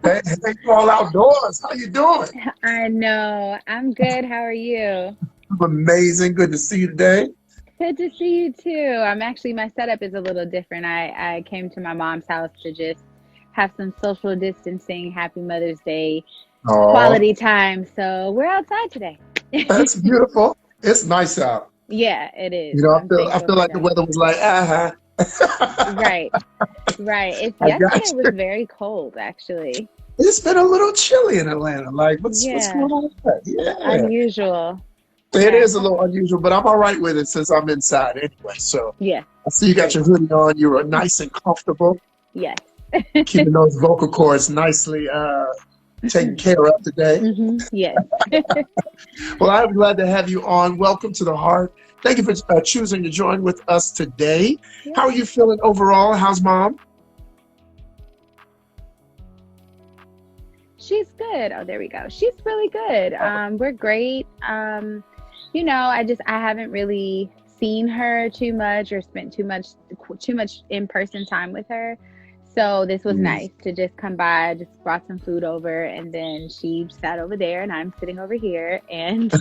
Hey, hey, you all outdoors. How you doing? I know. I'm good. How are you? I'm amazing. Good to see you today. Good to see you too. My setup is a little different. I came to my mom's house to just have some social distancing, happy Mother's Day, Oh, quality time. So we're outside today. that's beautiful. It's nice out. Yeah, it is. You know, I I'm feel I thankful feel for like the that. weather was like, Right, right. It's I yesterday got was you. very cold, actually. It's been a little chilly in Atlanta. Like, what's Yeah, going on with that? Yeah, unusual. it Yeah, is a little unusual, but I'm all right with it since I'm inside anyway. So yeah. I see you got Great. your hoodie on. You were nice and comfortable, Yes. keeping those vocal cords nicely taken care of today. Yes. Well, I'm glad to have you on. Welcome to the Heart. Thank you for choosing to join with us today. How are Yeah. you feeling overall? How's mom? She's good. Oh, there we go. She's really good. We're great. I haven't really seen her too much or spent too much in-person time with her. So this was Mm. nice to just come by, just brought some food over, and then she sat over there and I'm sitting over here and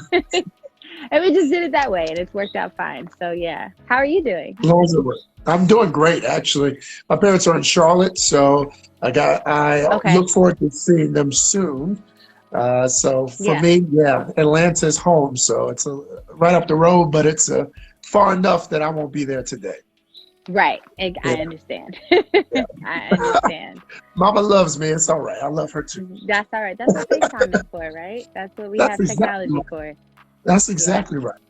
and we just did it that way and it's worked out fine. So yeah. How are you doing? How's it work? I'm doing great, actually. My parents are in Charlotte, so I Okay. look forward to seeing them soon. So for Yeah. me, yeah, Atlanta's home, so it's right up the road, but it's far enough that I won't be there today. Right. Yeah, I understand. yeah. I understand. Mama loves me. It's all right. I love her too. That's all right. That's what FaceTime is for, right? That's what we That's have exactly technology right. for. That's Yeah. exactly right.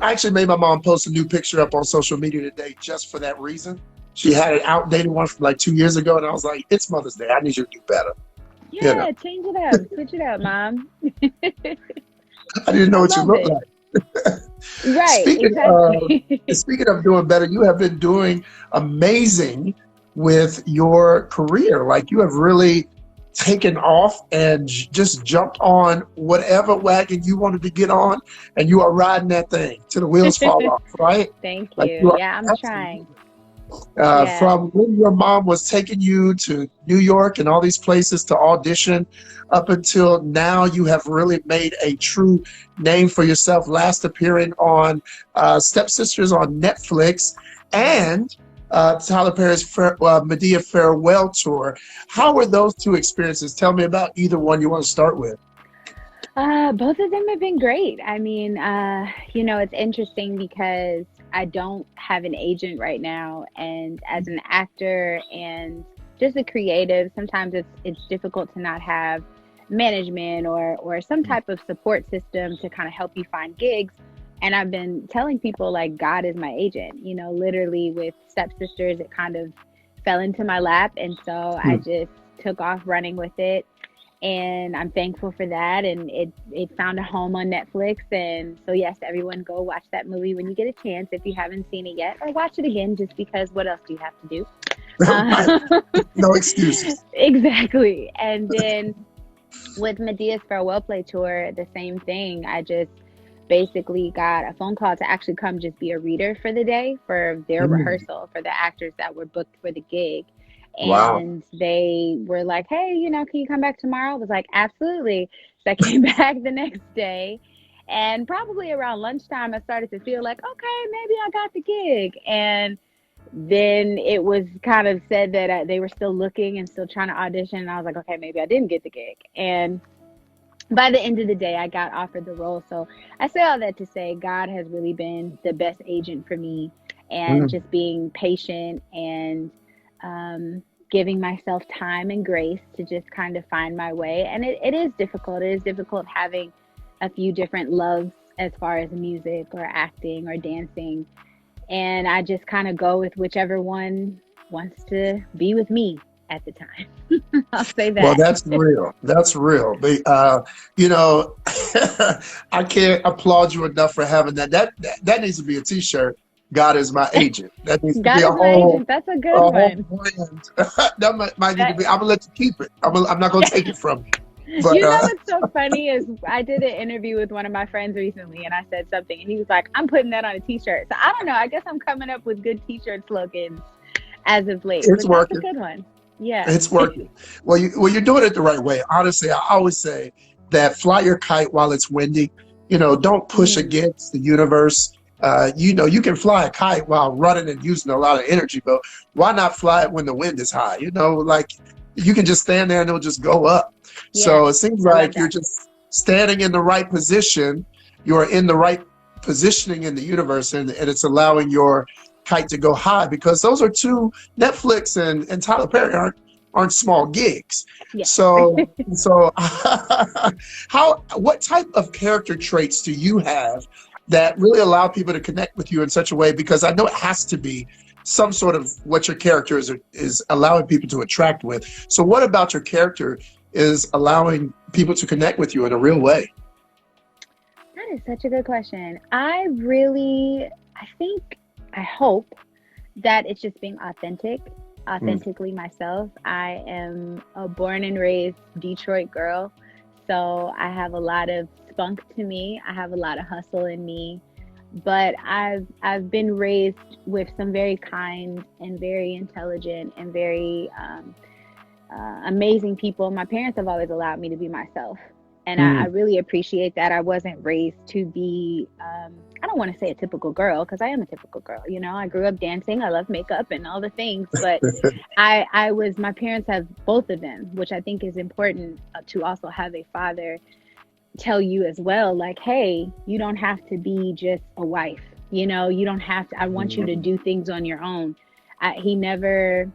I actually made my mom post a new picture up on social media today just for that reason. She had an outdated one from like 2 years ago, and I was like, "It's Mother's Day. I need you to do better." You know, Yeah, change it up. Switch it up, mom. I didn't know I what you love looked it. like. Right, Speaking of exactly. speaking of doing better, you have been doing amazing with your career. Like you have really taken off and just jumped on whatever wagon you wanted to get on, and you are riding that thing till the wheels fall off. Right? Thank Like you. you are Yeah, I'm absolutely. trying. Yeah. From when your mom was taking you to New York and all these places to audition up until now, you have really made a true name for yourself. Last appearing on Stepsisters on Netflix Hmm. and Tyler Perry's Medea Farewell Tour. How were those two experiences? Tell me about either one you want to start with. Both of them have been great. It's interesting because I don't have an agent right now, and as an actor and just a creative, sometimes it's difficult to not have management or some type of support system to kind of help you find gigs. And I've been telling people like God is my agent. Literally with Stepsisters, it kind of fell into my lap, and so I Mm. just took off running with it and I'm thankful for that. And it found a home on Netflix. And so yes, everyone go watch that movie when you get a chance if you haven't seen it yet, or watch it again just because what else do you have to do? Right. Uh, No excuses. exactly. And then with Medea's farewell play tour, the same thing. I just basically got a phone call to actually come just be a reader for the day for their Mm. rehearsal for the actors that were booked for the gig. Wow. And they were like, hey, can you come back tomorrow? I was like, absolutely. So I came back the next day. And probably around lunchtime, I started to feel like, okay, maybe I got the gig. And then it was kind of said that they were still looking and still trying to audition. And I was like, okay, maybe I didn't get the gig. And by the end of the day, I got offered the role. So I say all that to say God has really been the best agent for me, and Mm. just being patient and um, giving myself time and grace to just kind of find my way. And it is difficult. It is difficult having a few different loves as far as music or acting or dancing. And I just kind of go with whichever one wants to be with me at the time. I'll say Well, that. that's real. That's real. You know, I can't applaud you enough for having that. That needs to be a T-shirt. God is my agent. That needs to be God is my agent. That's a a good whole one. brand. That might need to That be. I'm gonna let you keep it. I'm not gonna take it from you. But what's so funny is I did an interview with one of my friends recently and I said something and he was like, I'm putting that on a t-shirt. So I don't know. I guess I'm coming up with good t-shirt slogans as of late, it's but that's a working. good one. Yeah. It's working. You're doing it the right way. Honestly, I always say that fly your kite while it's windy. Don't push Mm, against the universe. You can fly a kite while running and using a lot of energy, but why not fly it when the wind is high? Like you can just stand there and it'll just go up. yeah. So it seems I love like you're that. just standing in the right position. You're in the right positioning in the universe, and it's allowing your kite to go high because those are two Netflix and Tyler Perry aren't small gigs. Yeah. So what type of character traits do you have that really allow people to connect with you in such a way? Because I know it has to be some sort of what your character is allowing people to attract with. So what about your character is allowing people to connect with you in a real way? That is such a good question. I think, I hope that it's just being Mm, authentically myself. I am a born and raised Detroit girl, so I have a lot of spunk to me. I have a lot of hustle in me, but I've been raised with some very kind and very intelligent and very amazing people. My parents have always allowed me to be myself. And I mm, really appreciate that. I wasn't raised to be, I don't want to say a typical girl because I am a typical girl. I grew up dancing. I love makeup and all the things. But my parents have both of them, which I think is important to also have a father tell you as well, like, hey, you don't have to be just a wife. You don't have to, I want you to mm. do things on your own. He never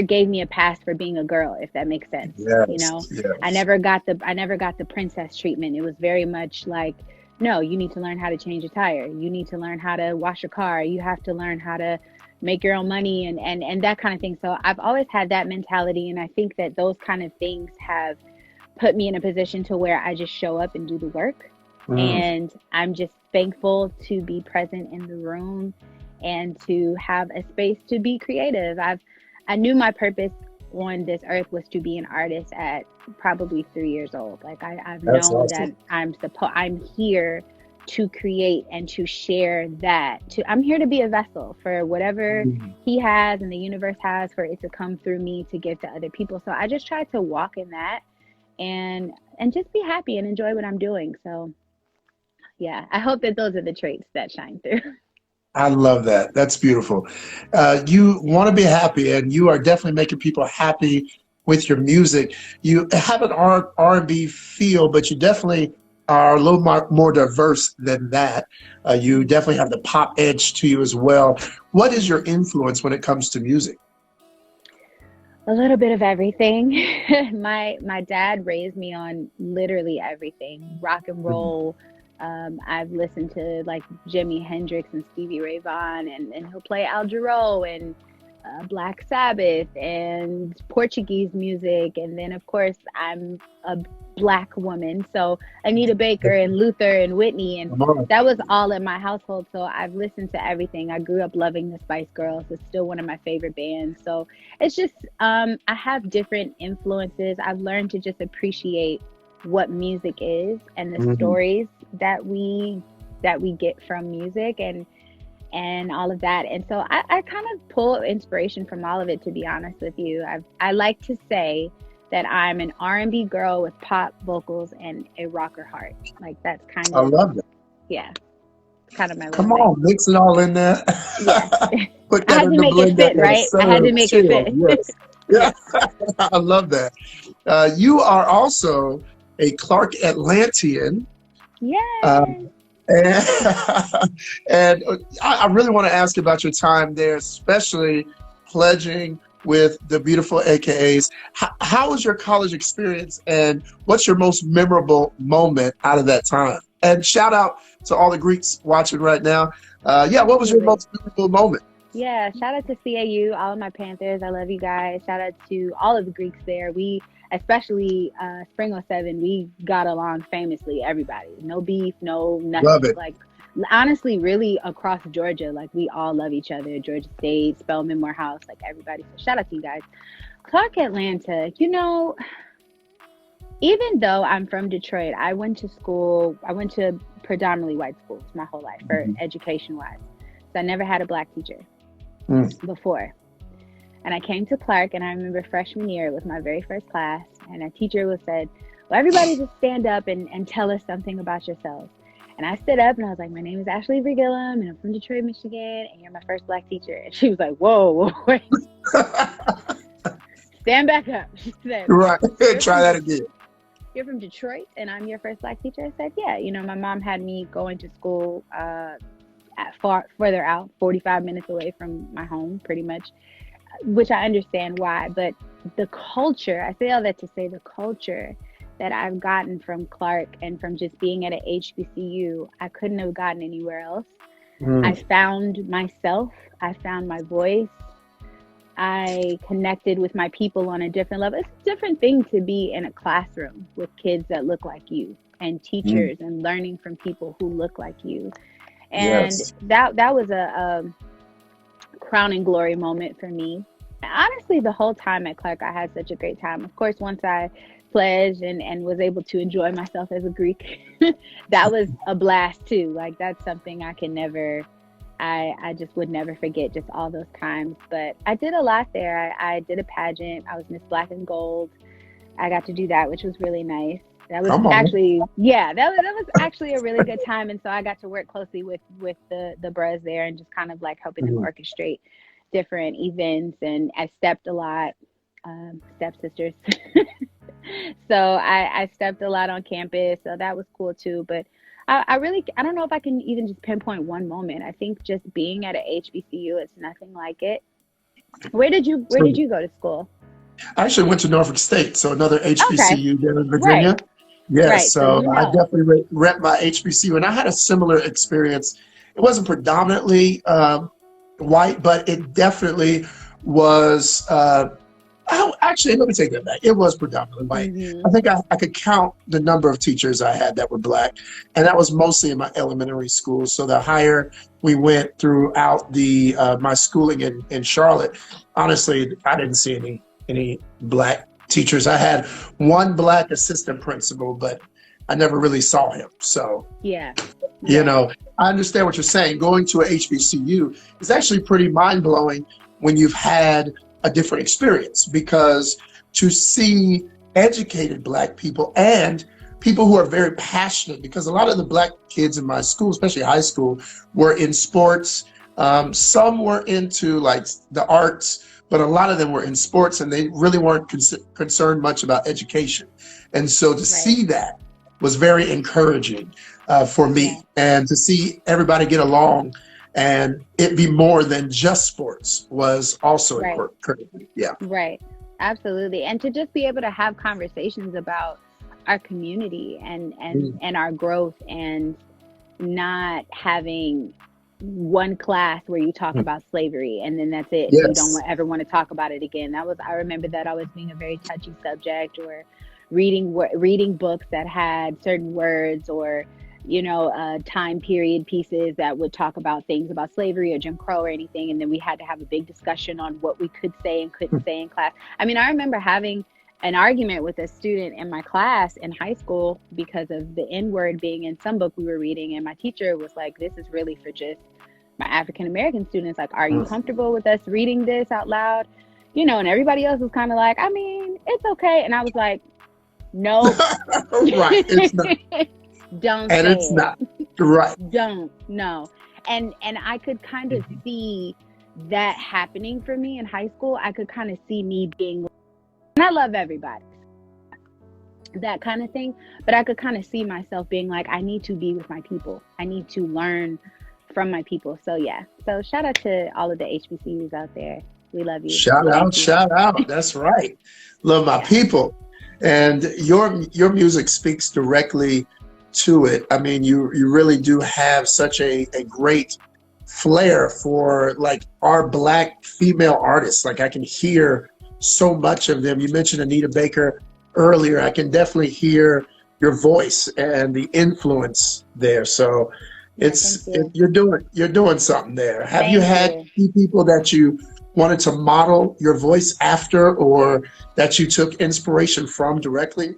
gave me a pass for being a girl, if that makes sense. Yes, yes. I never got the princess treatment. It was very much like, no, you need to learn how to change a tire. You need to learn how to wash a car. You have to learn how to make your own money and that kind of thing. So I've always had that mentality, and I think that those kind of things have put me in a position to where I just show up and do the work. Mm, And I'm just thankful to be present in the room and to have a space to be creative. I knew my purpose on this earth was to be an artist at probably 3 years old. Like I've that's known that awesome. I'm here to create and to share that. I'm here to be a vessel for whatever Mm. he has and the universe has for it to come through me to give to other people. So I just try to walk in that and just be happy and enjoy what I'm doing. So yeah, I hope that those are the traits that shine through. I love that. That's beautiful. You want to be happy, and you are definitely making people happy with your music. You have an R&B feel, but you definitely are a little more diverse than that. You definitely have the pop edge to you as well. What is your influence when it comes to music? A little bit of everything. My dad raised me on literally everything, rock and Mhm. roll. I've listened to like Jimi Hendrix and Stevie Ray Vaughan, and he'll play Al Jarreau and Black Sabbath and Portuguese music, and then of course I'm a black woman, so Anita Baker and Luther and Whitney, and Come on. that was all in my household. So I've listened to everything. I grew up loving the Spice Girls. It's still one of my favorite bands. So it's just I have different influences. I've learned to just appreciate what music is and the Mhm. stories that we get from music and all of that. And so I kind of pull inspiration from all of it, to be honest with you. I like to say that I'm an R&B girl with pop vocals and a rocker heart. Like that's kind I of, love that. yeah, it's kind of my little Come thing. on, mix it all in there. Yeah. Put I that had in to the make it blender fit, and right? I had to serve. make it Chill. fit. Yes. Yeah, Yeah. I love that. You are also a Clark Atlantean. Yes. Um, and and I really want to ask about your time there, especially pledging with the beautiful AKAs. How was your college experience, and what's your most memorable moment out of that time? And shout out to all the Greeks watching right now. Yeah, what was your Absolutely. most memorable moment? Yeah, shout out to CAU, all of my Panthers. I love you guys. Shout out to all of the Greeks there. We, especially Spring '07, we got along famously, everybody. No beef, no Love nothing. it. Like, honestly, really across Georgia, like, we all love each other. Georgia State, Spelman Morehouse, like, everybody. So, shout out to you guys. Clark Atlanta, even though I'm from Detroit, I went to predominantly white schools my whole life for Mhm. education wise. So, I never had a black teacher Mm, before. And I came to Clark, and I remember freshman year, it was my very first class, and a teacher was said, well, everybody just stand up and tell us something about yourselves. And I stood up and I was like, my name is Ashley Vergillum, and I'm from Detroit, Michigan, and you're my first Black teacher. And she was like, whoa, wait, stand back up. She said, Right. you're Try from, that De- again. you're from Detroit, and I'm your first Black teacher? I said, yeah. You know, my mom had me going to school further out, 45 minutes away from my home, pretty much, which I understand why. But the culture, I say all that to say the culture that I've gotten from Clark and from just being at a HBCU, I couldn't have gotten anywhere else. I Mm. found myself, I found my voice, I connected with my people on a different level. It's a different thing to be in a classroom with kids that look like you and Mm. teachers and learning from people who look like you. And Yes. that was a crowning glory moment for me. Honestly, the whole time at Clark, I had such a great time. Of course, once I pledged and was able to enjoy myself as a Greek, that was a blast too. Like, that's something I can never, I just would never forget, just all those times. But I did a lot there. I did a pageant. I was Miss Black and Gold. I got to do that, which was really nice. That was Come on. actually, yeah, that was actually a really good time. And so I got to work closely with the bros there and just kind of like helping them Mm. orchestrate different events. And I stepped a lot, stepsisters. So I stepped a lot on campus. So that was cool too. But I really, I don't know if I can even just pinpoint one moment. I think just being at a HBCU, it's nothing like it. Where did So you go to school? I actually went to Norfolk State, so another Okay. HBCU there in Right. Virginia. Yes, Right. So so you I know. definitely rep my HBCU, and I had a similar experience. It wasn't predominantly white, but it definitely was. Oh, actually, let me take that back. It was predominantly white. Hmm. I think I could count the number of teachers I had that were Black, and that was mostly in my elementary school. So the higher we went throughout the my schooling in Charlotte, honestly, I didn't see any Black teachers. I had one Black assistant principal, but I never really saw him. So Yeah. you Yeah. know, I understand what you're saying. Going to a HBCU is actually pretty mind blowing when you've had a different experience, because to see educated Black people and people who are very passionate, because a lot of the Black kids in my school, especially high school, were in sports. Some were into like the arts, but a lot of them were in sports and they really weren't concerned much about education. And so to Right. see that was very encouraging for Yeah. me, and to see everybody get along and it be more than just sports was also Right. encouraging. Yeah. Right. Absolutely. And to just be able to have conversations about our community Mm. and our growth, and not having one class where you talk about slavery and then that's it, and you don't Yes. ever want to talk about it again. That was, I remember that always being a very touchy subject. Or reading books that had certain words, or time period pieces that would talk about things about slavery or Jim Crow or anything, and then we had to have a big discussion on what we could say and couldn't say in class. I mean, I remember having an argument with a student in my class in high school because of the N word being in some book we were reading. And my teacher was like, this is really for just my African American students. Like, are you comfortable with us reading this out loud? And everybody else was kind of like, I mean, it's okay. And I was like, nope. Right. It's not. Don't And it's say not. Right. it. Don't. No. And I could kind of Mhm. see that happening for me in high school. I could kind of see me being, and I love everybody, that kind of thing. But I could kind of see myself being like, I need to be with my people. I need to learn from my people. So yeah. So shout out to all of the HBCUs out there. We love you. Shout We out, thank you. shout out. That's right. Love my Yeah. people. And your music speaks directly to it. I mean, you really do have such a great flair for like our Black female artists. Like I can hear so much of them. You mentioned Anita Baker earlier. I can definitely hear your voice and the influence there. So Yeah. Thank you. you're doing something there. Have you Thank had you. key people that you wanted to model your voice after, or that you took inspiration from directly?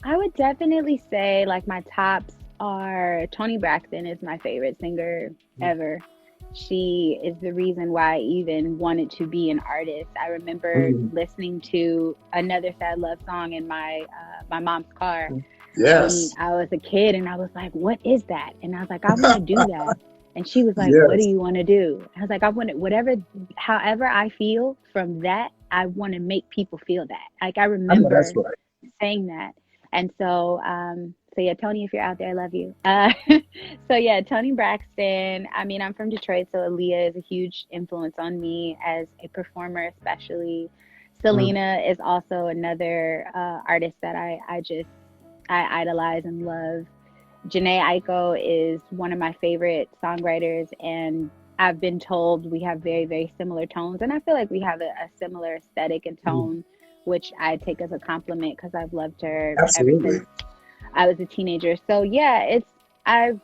I would definitely say like my tops are Toni Braxton is my favorite singer ever. She is the reason why I even wanted to be an artist. I remember Mm. listening to Another Sad Love Song in my mom's car when Yes. I was a kid, and I was like, "What is that?" And I was like, "I want to do that." And she was like, "What do Yes. you want to do?" I was like, "I want to whatever, however I feel from that, I want to make people feel that." Like I I know that's remember right. saying that. And so yeah, Toni, if you're out there, I love you. So yeah, Toni Braxton. I mean, I'm from Detroit, so Aaliyah is a huge influence on me as a performer, especially. Mm. Selena is also another artist that I idolize and love. Janae Aiko is one of my favorite songwriters, and I've been told we have very, very similar tones. And I feel like we have a similar aesthetic and Mm. tone, which I take as a compliment because I've loved her ever Absolutely. since I was a teenager. So yeah, I've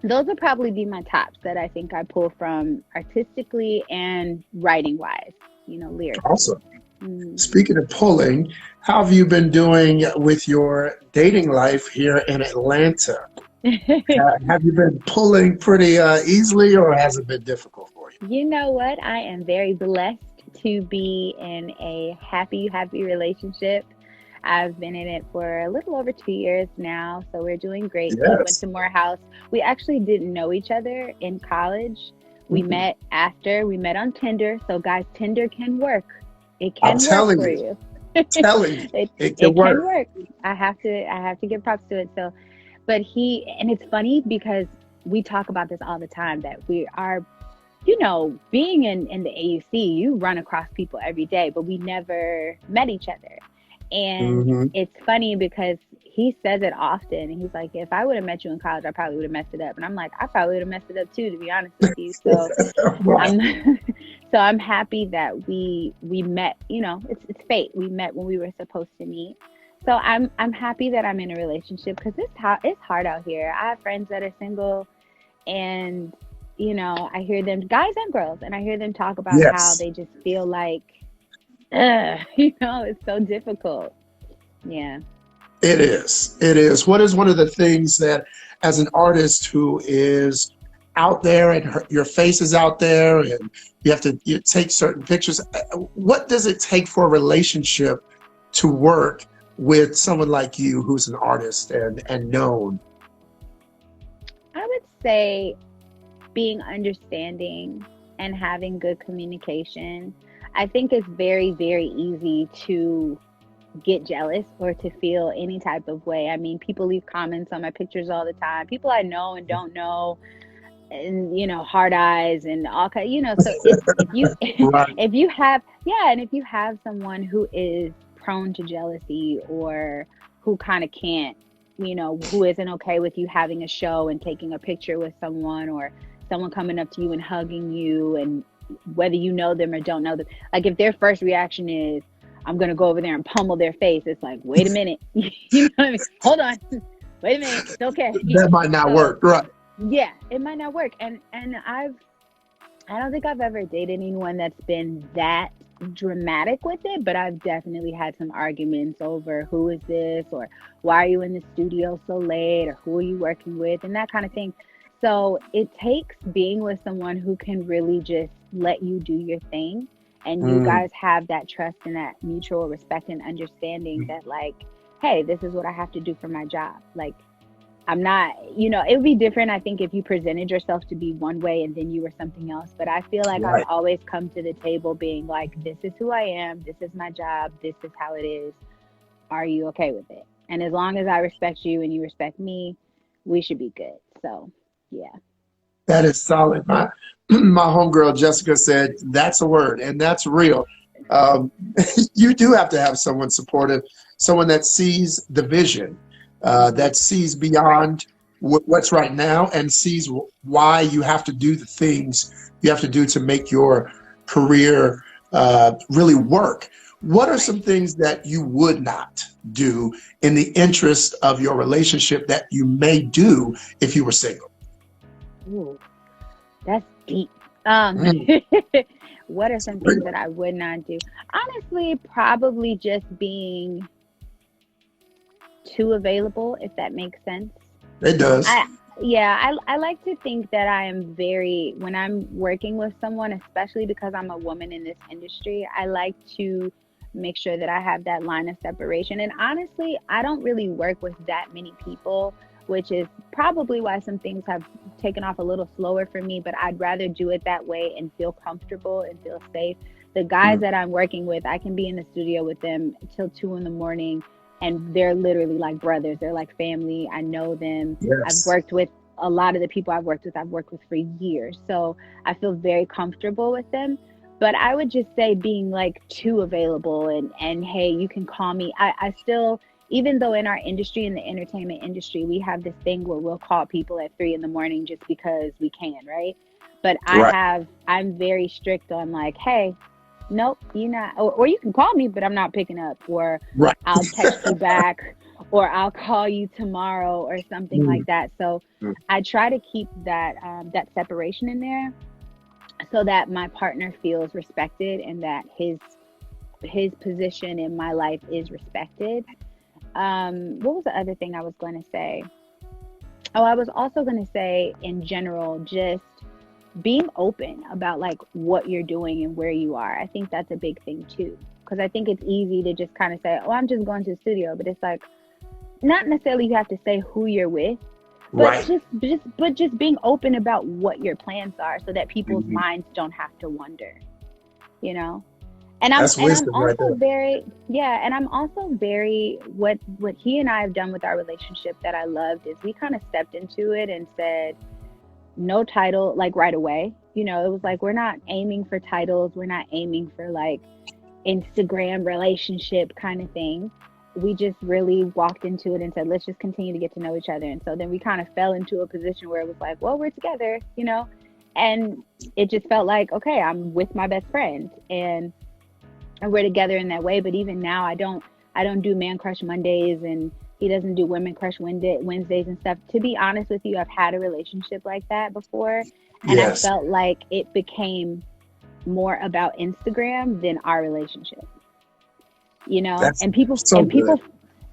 those would probably be my tops that I think I pull from artistically and writing wise, lyrically. Awesome. Mm. Speaking of pulling, how have you been doing with your dating life here in Atlanta? Have you been pulling pretty easily, or has it been difficult for you? You know what? I am very blessed to be in a happy, happy relationship. I've been in it for a little over 2 years now, so we're doing great. We went Yes. to Morehouse. We actually didn't know each other in college. Mm. We met on Tinder. So guys, Tinder can work. It I'm can work telling for you, you. telling you, it it can it can work. work. I have to give props to it. So, but and it's funny because we talk about this all the time that we are, being in the AUC, you run across people every day, but we never met each other. And Hmm. it's funny because he says it often. And he's like, if I would have met you in college, I probably would have messed it up. And I'm like, I probably would have messed it up too, to be honest with you. So Right. I'm so I'm happy that we met, it's fate. We met when we were supposed to meet. So I'm happy that I'm in a relationship because it's hard out here. I have friends that are single, and I hear them, guys and girls, and I hear them talk about how Yes, they just feel like, it's so difficult. Yeah. it is. It is. What is one of the things that, as an artist who is out there and your face is out there and you take certain pictures, what does it take for a relationship to work with someone like you who's an artist and known? I would say being understanding and having good communication. I think it's very, very easy to get jealous or to feel any type of way. I mean, people leave comments on my pictures all the time. People I know and don't know, and hard eyes and all kind. So it's if you Right. if you have yeah, and if you have someone who is prone to jealousy or who kind of can't, who isn't okay with you having a show and taking a picture with someone, or someone coming up to you and hugging you, and whether you know them or don't know them, like if their first reaction is, I'm gonna go over there and pummel their face, it's like, wait a minute. You know what I mean? Hold on. Wait a minute. It's okay. That might not So work. Right. yeah, it might not work. And I don't think I've ever dated anyone that's been that dramatic with it, but I've definitely had some arguments over who is this, or why are you in the studio so late, or who are you working with, and that kind of thing. So it takes being with someone who can really just let you do your thing, and you Mm. guys have that trust and that mutual respect and understanding that, like, hey, this is what I have to do for my job. Like, I'm not, it would be different, I think, if you presented yourself to be one way and then you were something else. But I feel like I've Right. always come to the table being like, this is who I am, this is my job, this is how it is. Are you okay with it? And as long as I respect you and you respect me, we should be good. So, yeah. That is solid. My homegirl Jessica said that's a word, and that's real. Um, you do have to have someone supportive, someone that sees the vision, Hmm. that sees beyond what's right now, and sees why you have to do the things you have to do to make your career really work. What are Right. some things that you would not do in the interest of your relationship that you may do if you were single? Ooh, that's deep. Um, Mm. what are some things that I would not do? Honestly, probably just being too available, if that makes sense. It I does. Yeah, I like to think that I am very, when I'm working with someone, especially because I'm a woman in this industry, I like to make sure that I have that line of separation. And honestly, I don't really work with that many people, which is probably why some things have taken off a little slower for me, but I'd rather do it that way and feel comfortable and feel safe. The guys Mm. that I'm working with, I can be in the studio with them till 2 in the morning, and they're literally like brothers. They're like family. I know them. I've Yes. worked with a lot of the people I've worked with for years. So I feel very comfortable with them. But I would just say being like too available, and hey, you can call me. I still, even though in our industry, in the entertainment industry, we have this thing where we'll call people at 3 in the morning just because we can, right? But Right. I'm very strict on like, hey, nope, you not, or you can call me, but I'm not picking up, or Right. I'll text you back, or I'll call you tomorrow, or something Mm. like that. So Mm. I try to keep that that separation in there so that my partner feels respected and that his position in my life is respected. What was the other thing I was going to say? Oh, I was also going to say in general, just being open about like what you're doing and where you are. I think that's a big thing too. Because I think it's easy to just kind of say, oh, I'm just going to the studio. But it's like, not necessarily you have to say who you're with, but Right. just being open about what your plans are so that people's Mhm. minds don't have to wonder, you know? And That's I'm wisdom right also there. very, yeah, and I'm also very, what he and I have done with our relationship that I loved is we kind of stepped into it and said no title like right away. It was like we're not aiming for titles, we're not aiming for like Instagram relationship kind of thing. We just really walked into it and said, let's just continue to get to know each other. And so then we kind of fell into a position where it was like, well, we're together. And it just felt like, okay, I'm with my best friend, and we're together in that way. But even now, I don't do man crush Mondays, and he doesn't do women crush Wednesdays and stuff. To be honest with you, I've had a relationship like that before, and I Yes. felt like it became more about Instagram than our relationship. That's And people so and good. people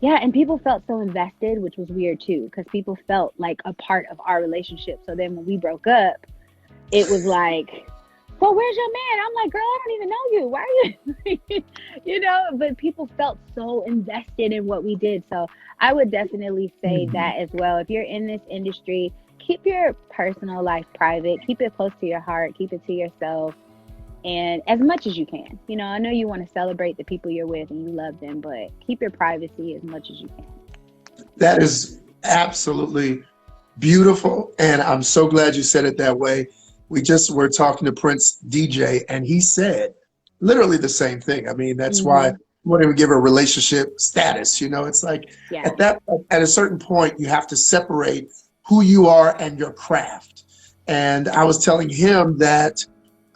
yeah, and people felt so invested, which was weird too, because people felt like a part of our relationship. So then when we broke up, it was like, so where's your man? I'm like, girl, I don't even know you. Why are you, but people felt so invested in what we did. So I would definitely say Mhm. that as well. If you're in this industry, keep your personal life private, keep it close to your heart, keep it to yourself, and as much as you can. I know you want to celebrate the people you're with and you love them, but keep your privacy as much as you can. That is absolutely beautiful. And I'm so glad you said it that way. We just were talking to Prince DJ, and he said literally the same thing. I mean, that's why Hmm. we won't even give a relationship status. It's like Yeah. at a certain point, you have to separate who you are and your craft. And I was telling him that,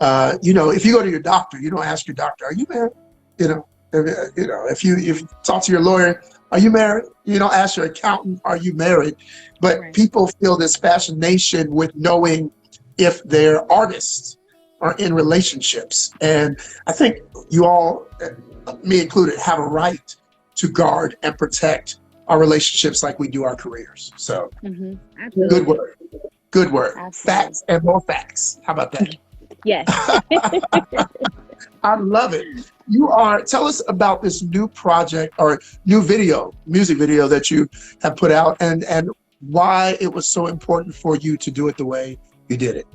if you go to your doctor, you don't ask your doctor, are you married? You know, if you talk to your lawyer, are you married? You don't ask your accountant, are you married? But Right. people feel this fascination with knowing if their artists are in relationships. And I think you all, me included, have a right to guard and protect our relationships like we do our careers. So Hmm. good Absolutely. word. Good word. Absolutely. Facts and more facts. How about that? Yes. I love it. Tell us about this new project or new music video that you have put out, and why it was so important for you to do it the way you did it.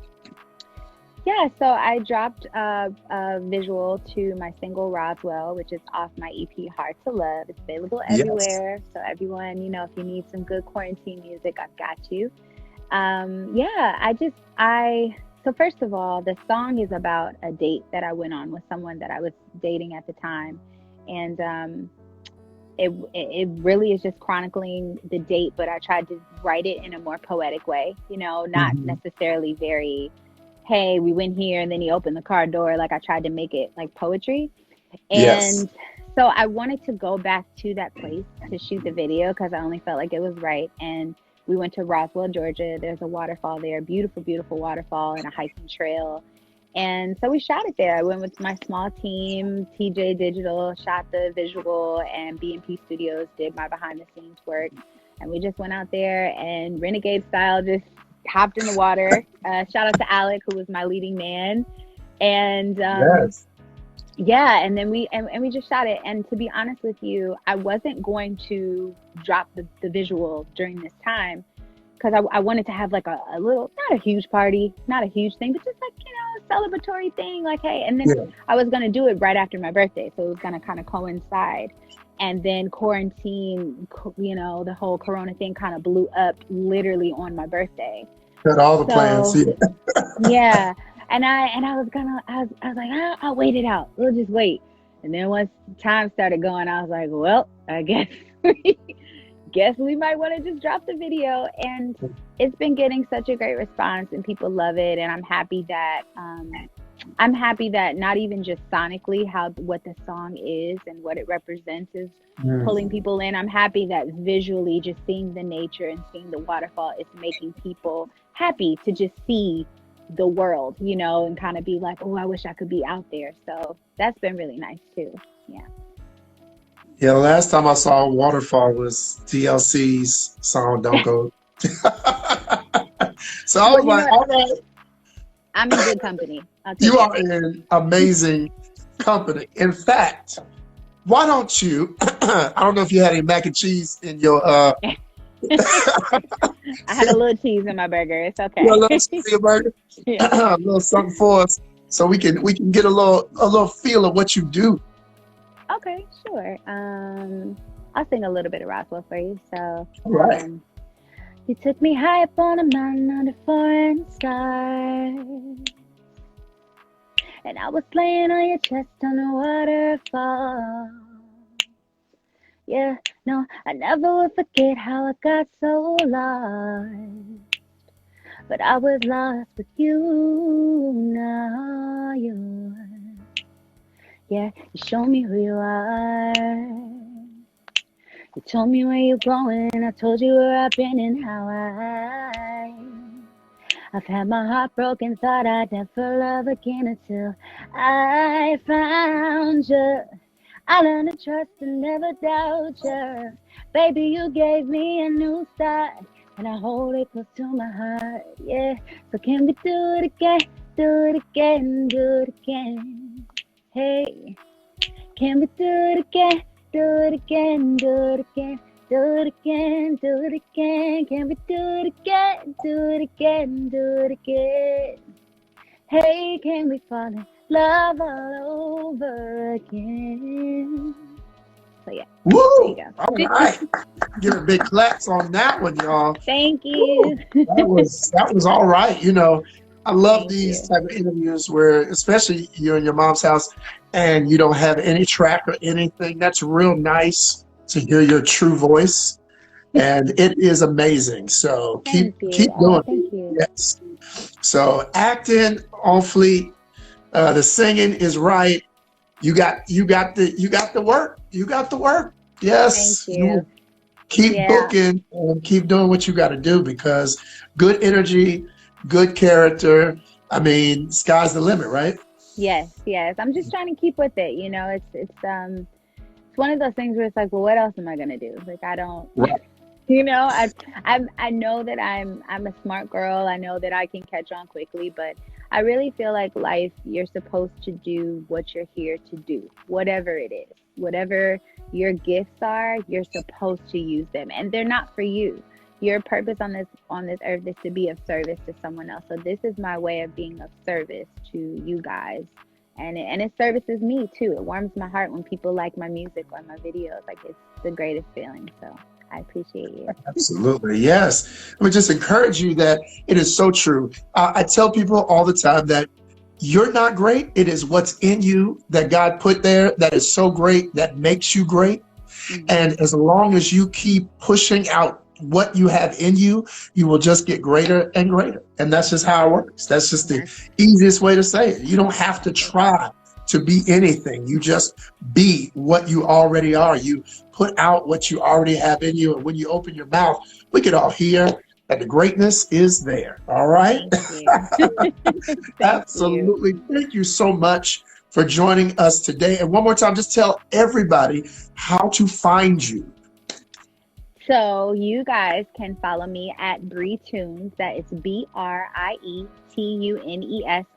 Yeah, so I dropped a visual to my single Roswell, which is off my EP Hard to Love. It's available Yes. everywhere. So everyone, if you need some good quarantine music, I've got you. Yeah, so first of all, the song is about a date that I went on with someone that I was dating at the time. And it really is just chronicling the date, but I tried to write it in a more poetic way, not Mhm. necessarily very, hey, we went here and then he opened the car door. Like I tried to make it like poetry. Yes. And so I wanted to go back to that place to shoot the video because I only felt like it was right. And we went to Roswell, Georgia. There's a waterfall there, beautiful, beautiful waterfall, and a hiking trail. And so we shot it there. I went with my small team. TJ Digital shot the visual, and B&P Studios did my behind the scenes work. And we just went out there and renegade style, just hopped in the water. Shout out to Alec, who was my leading man. And Yes. yeah, and then and we just shot it. And to be honest with you, I wasn't going to drop the visual during this time because I wanted to have like a little, not a huge party, not a huge thing, but just like, a celebratory thing. Like, hey, and then Yeah. I was going to do it right after my birthday. So it was going to kind of coincide. And then quarantine, the whole Corona thing kind of blew up literally on my birthday. Got all the plans. So Yeah. yeah, and I was like, I'll wait it out. We'll just wait. And then once time started going, I was like, well, I guess we might want to just drop the video. And it's been getting such a great response, and people love it. And I'm happy that not even just sonically what the song is and what it represents is pulling people in. I'm happy that visually, just seeing the nature and seeing the waterfall is making people happy to just see the world, and kind of be like, oh, I wish I could be out there. So that's been really nice too. Yeah. Yeah, the last time I saw a waterfall was TLC's song "Don't Go." So I was like, all right, I'm in good company. you are in amazing company. In fact, why don't you? I don't know if you had any mac and cheese in your. I had a little cheese in my burger. It's okay. Your little cheese in your burger. Yeah. A little something for us, so we can get a little feel of what you do. Okay, sure. I'll sing a little bit of Roswell for you. So, All right. you took me high up on a mountain under foreign stars, and I was laying on your chest on the waterfall. Yeah, no, I never will forget how I got so lost, but I was lost with you. Now yeah, you showed me who you are. You told me where you're going. I told you where I've been and how I've had my heart broken. Thought I'd never love again until I found you. I learned to trust and never doubt you. Baby, you gave me a new start, and I hold it close to my heart. Yeah, so can we do it again? Do it again, do it again. Hey, can we do it again? Do it again, do it again, do it again, do it again. Can we do it again? Do it again, do it again. Hey, can we fall in love all over again? So yeah. Woo! There you go. All right. Give a big claps on that one, y'all. Thank you. That was all right. I love Thank these you. type of interviews where, especially you're in your mom's house and you don't have any track or anything. That's real nice to hear your true voice, and it is amazing. So Thank you. keep Oh, doing thank it. you. Yes. So acting on fleek, the singing is right. You got the work. You got the work. Yes. Thank you. Keep Yeah. booking and keep doing what you got to do, because good energy, good character. I mean, sky's the limit, right? Yes. I'm just trying to keep with it. It's one of those things where it's like, well, what else am I gonna do? Like, I don't. Right. I know that I'm a smart girl. I know that I can catch on quickly, but I really feel like life, you're supposed to do what you're here to do, whatever it is, whatever your gifts are, you're supposed to use them, and they're not for you. Your purpose on this earth is to be of service to someone else. So this is my way of being of service to you guys, and it services me too. It warms my heart when people like my music or my videos. Like, it's the greatest feeling. So I appreciate you. Absolutely. Yes. I would just encourage you that it is so true. I tell people all the time that you're not great. It is what's in you that God put there that is so great, that makes you great. Mhm. And as long as you keep pushing out what you have in you, you will just get greater and greater. And that's just how it works. That's just the easiest way to say it. You don't have to try to be anything. You just be what you already are. You put out what you already have in you. And when you open your mouth, we can all hear that the greatness is there. All right? Thank you. Absolutely. Thank you so much for joining us today. And one more time, just tell everybody how to find you. So you guys can follow me at Brie Tunes. That is BrieTunes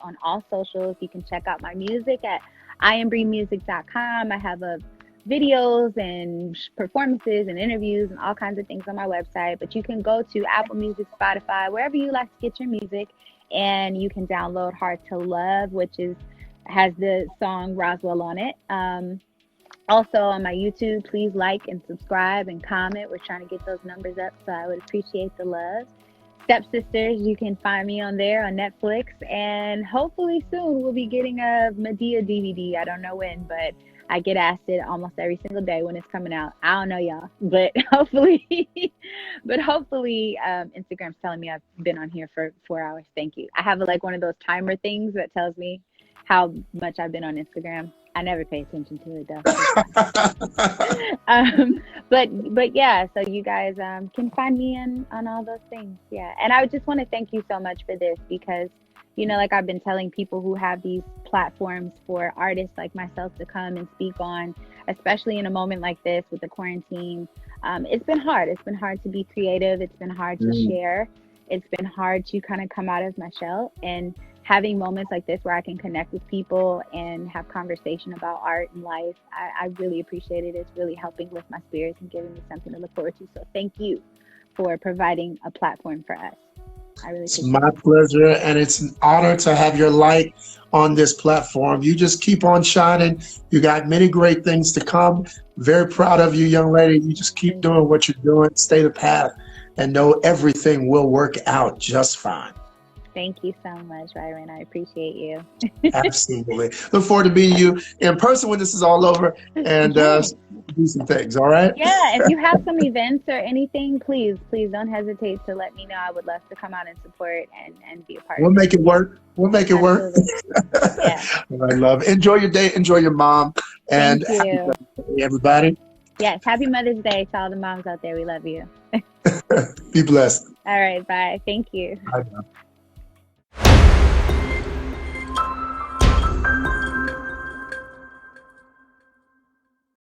on all socials. You can check out my music at iambriemusic.com. I have videos and performances and interviews and all kinds of things on my website. But you can go to Apple Music, Spotify, wherever you like to get your music, and you can download Hard to Love, which has the song Roswell on it. Also on my YouTube, please like and subscribe and comment. We're trying to get those numbers up, so I would appreciate the love. Stepsisters, you can find me on there on Netflix, and hopefully soon we'll be getting a Medea DVD. I don't know when, but I get asked it almost every single day when it's coming out. I don't know, y'all, but hopefully, Instagram's telling me I've been on here for 4 hours. Thank you. I have like one of those timer things that tells me how much I've been on Instagram. I never pay attention to it though. But yeah, so you guys can find me on all those things. Yeah. And I just want to thank you so much for this, because, you know, like I've been telling people who have these platforms for artists like myself to come and speak on, especially in a moment like this with the quarantine. It's been hard. It's been hard to be creative. It's been hard to share. It's been hard to kind of come out of my shell, and having moments like this where I can connect with people and have conversation about art and life, I really appreciate it. It's really helping lift my spirits and giving me something to look forward to. So thank you for providing a platform for us. I really It's my pleasure, and it's an honor to have your light on this platform. You just keep on shining. You got many great things to come. Very proud of you, young lady. You just keep doing what you're doing. Stay the path, and know everything will work out just fine. Thank you so much, Byron. I appreciate you. Absolutely. Look forward to meeting you in person when this is all over, and do some things. All right? Yeah. If you have some events or anything, please don't hesitate to let me know. I would love to come out and support and be a part of it. We'll make it work. We'll make it work. Yeah. All right, love. Enjoy your day. Enjoy your mom. And thank you, everybody. Yes. Happy Mother's Day to all the moms out there. We love you. Be blessed. All right. Bye. Thank you. Bye.